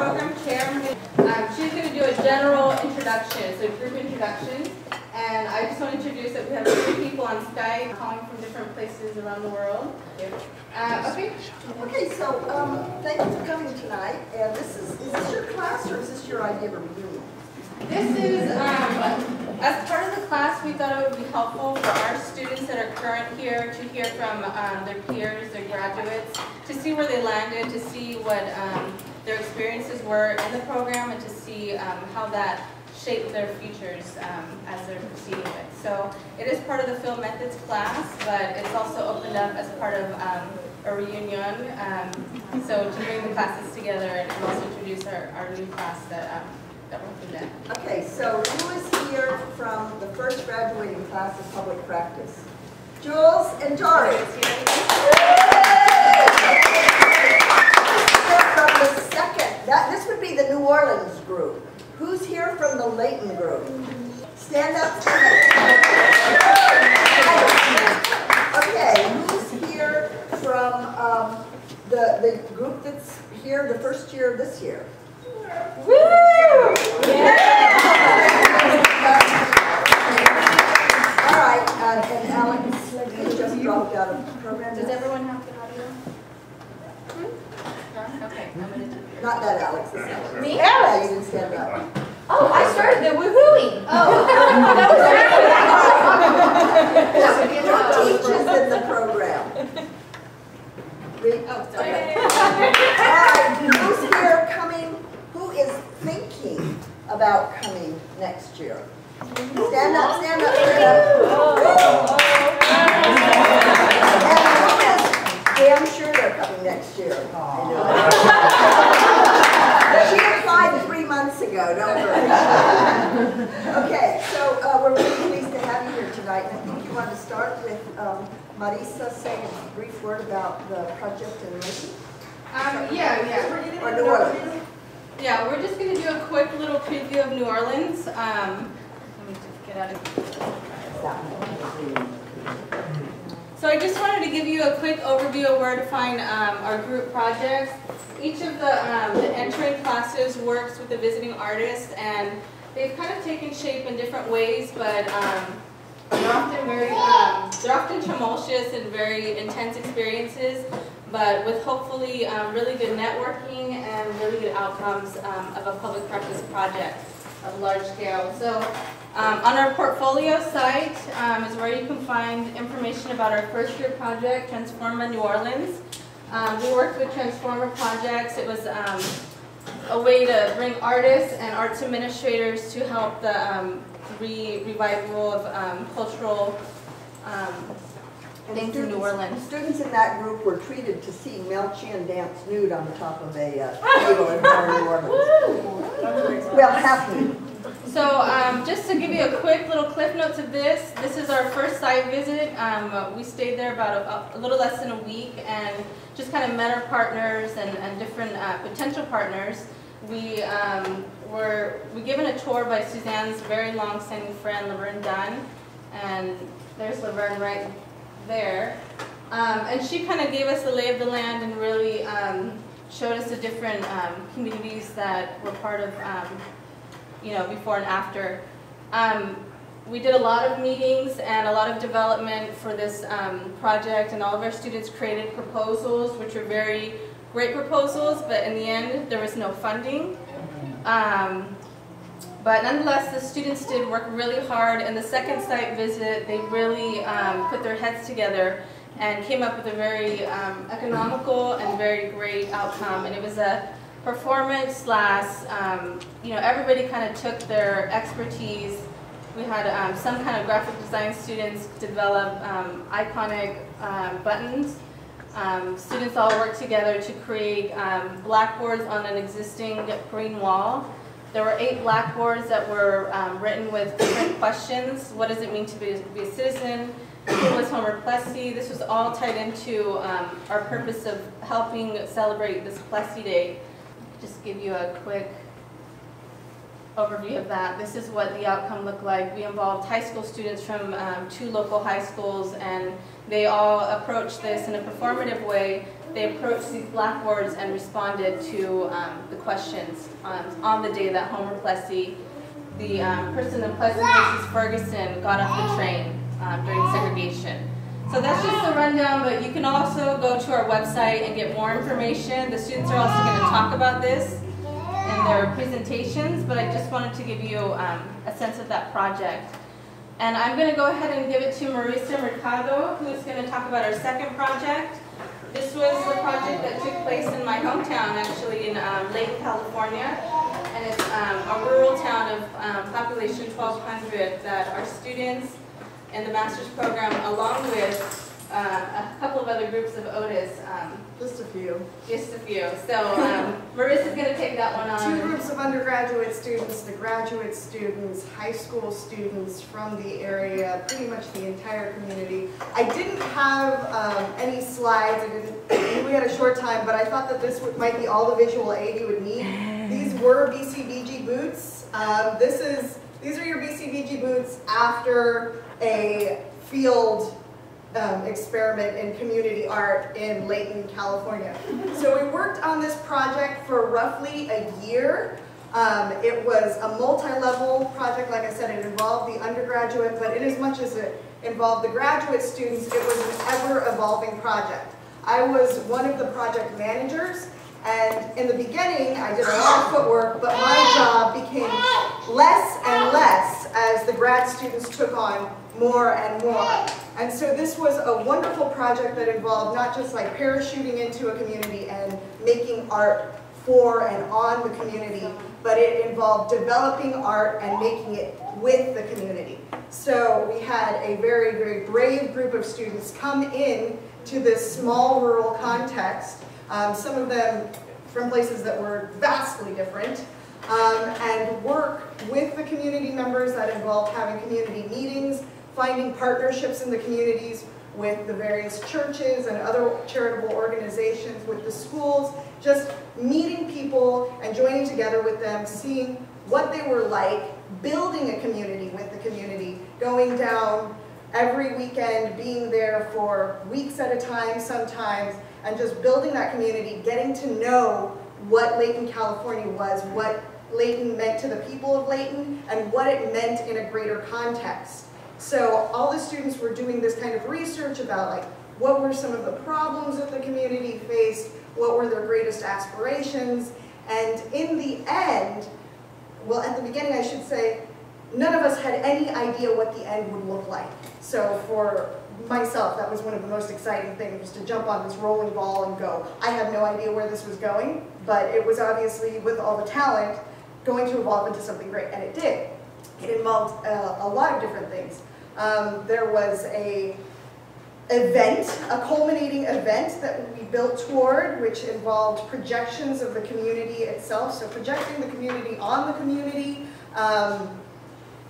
program chair, she's going to do a general introduction, so a group introduction. And I just want to introduce that we have 3 people on Skype calling from different places around the world. Okay. Okay, so thank you for coming tonight. And is this your class or is this your idea of a reunion? This is, as part of the class, we thought it would be helpful for our students that are current here to hear from their peers, their graduates, to see where they landed, to see what their experiences were in the program, and to see how that shaped their futures as they're proceeding with. So it is part of the Film Methods class, but it's also opened up as part of a reunion. So to bring the classes together and also introduce our new class that we'll present. Okay, so who is here from the first graduating class of public practice? Jules and Tory. From the second, this would be the New Orleans group. Who's here from the Laton group? Stand up. Okay, who's here from the group that's here the first year of this year? Woo! Yeah! All right, and Alex just dropped out of the program. Does everyone have the audio? Okay, I'm going to do it. Not that Alex, this Alex. Me? Yeah, you didn't stand up. Oh, I started the woohooing. Oh, that was Who teaches in the program? Oh, sorry. Okay. All right, who's here coming? Who is thinking about coming next year? Stand up, stand up, stand up. And damn sure they're coming next year. She applied 3 months ago, don't worry. Okay, so we're really pleased to have you here tonight. And I think you want to start with Marissa saying a brief word about the project in Lacy. Yeah. Or New Orleans. Yeah, we're just going to do a quick little preview of New Orleans. Let me just get out of here. So I just wanted to give you a quick overview of where to find our group projects. Each of the entering classes works with a visiting artist, and they've kind of taken shape in different ways, but they're often tumultuous and very intense experiences, but with hopefully really good networking and really good outcomes of a public practice project of large scale. So on our portfolio site is where you can find information about our first year project, Transforma New Orleans. We worked with Transformer projects. It was a way to bring artists and arts administrators to help the revival of cultural things in New Orleans. Students in that group were treated to see Mel Chin dance nude on the top of a table in New Orleans. Well, happy. So just to give you a quick little cliff notes of this, this is our first site visit. We stayed there about a little less than a week and just kind of met our partners and different potential partners. We were given a tour by Suzanne's very long-standing friend, Laverne Dunn, and there's Laverne right there. And she kind of gave us the lay of the land and really showed us the different communities that were part of before and after. We did a lot of meetings and a lot of development for this project, and all of our students created proposals, which were very great proposals, but in the end, there was no funding. But nonetheless, the students did work really hard, and the second site visit, they really put their heads together and came up with a very economical and very great outcome. And it was a performance slash, everybody kind of took their expertise. We had some kind of graphic design students develop iconic buttons. Students all worked together to create blackboards on an existing green wall. There were 8 blackboards that were written with different questions. What does it mean to be a citizen? Who was Homer Plessy? This was all tied into our purpose of helping celebrate this Plessy Day. Just give you a quick overview of that. This is what the outcome looked like. We involved high school students from 2 local high schools, and they all approached this in a performative way they approached these blackboards and responded to the questions on the day that Homer Plessy, the person in Plessy versus Ferguson, got off the train during segregation. So that's just a rundown, but you can also go to our website and get more information. The students are also going to talk about this in their presentations, but I just wanted to give you a sense of that project. And I'm going to go ahead and give it to Marissa Mercado, who's going to talk about our second project. This was the project that took place in my hometown, actually, in Layton, California. And it's a rural town of population 1,200 that our students in the master's program, along with a couple of other groups of Otis. Just a few. Just a few. So Marissa's going to take that one on. 2 groups of undergraduate students, the graduate students, high school students from the area, pretty much the entire community. I didn't have any slides. We had a short time, but I thought that this might be all the visual aid you would need. These were BCBG boots. These are your BCBG boots after a field experiment in community art in Layton, California. So we worked on this project for roughly a year. It was a multi-level project. Like I said, it involved the undergraduate, but in as much as it involved the graduate students, it was an ever-evolving project. I was one of the project managers, and in the beginning, I did a lot of footwork, but my job became less and less as the grad students took on more and more. And so this was a wonderful project that involved not just like parachuting into a community and making art for and on the community, but it involved developing art and making it with the community. So we had a very, very brave group of students come in to this small rural context, some of them from places that were vastly different, and work with the community members. That involved having community meetings, finding partnerships in the communities with the various churches and other charitable organizations, with the schools, just meeting people and joining together with them, seeing what they were like, building a community with the community, going down every weekend, being there for weeks at a time sometimes, and just building that community, getting to know what Layton, California was, what Layton meant to the people of Layton, and what it meant in a greater context. So all the students were doing this kind of research about like what were some of the problems that the community faced, what were their greatest aspirations, and in the end, well, at the beginning I should say, none of us had any idea what the end would look like. So for myself, that was one of the most exciting things, was to jump on this rolling ball and go. I had no idea where this was going, but it was obviously, with all the talent, going to evolve into something great, and it did. It involved a lot of different things. There was a culminating event that we built toward, which involved projections of the community itself, so projecting the community on the community.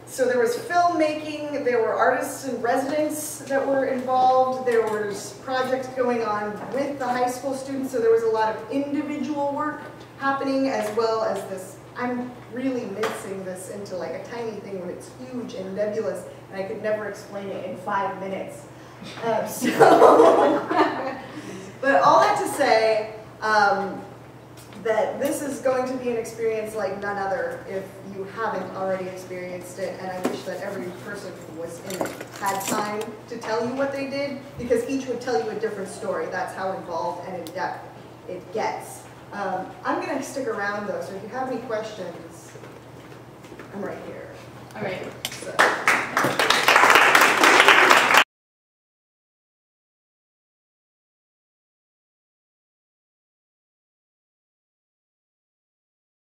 So there was filmmaking, there were artists in residence that were involved, there was projects going on with the high school students, so there was a lot of individual work happening, as well as this. I'm really mincing this into like a tiny thing when it's huge and nebulous, and I could never explain it in 5 minutes. But all that to say, that this is going to be an experience like none other if you haven't already experienced it, and I wish that every person who was in it had time to tell you what they did, because each would tell you a different story. That's how involved and in depth it gets. I'm going to stick around though, so if you have any questions, I'm right here. All right. So.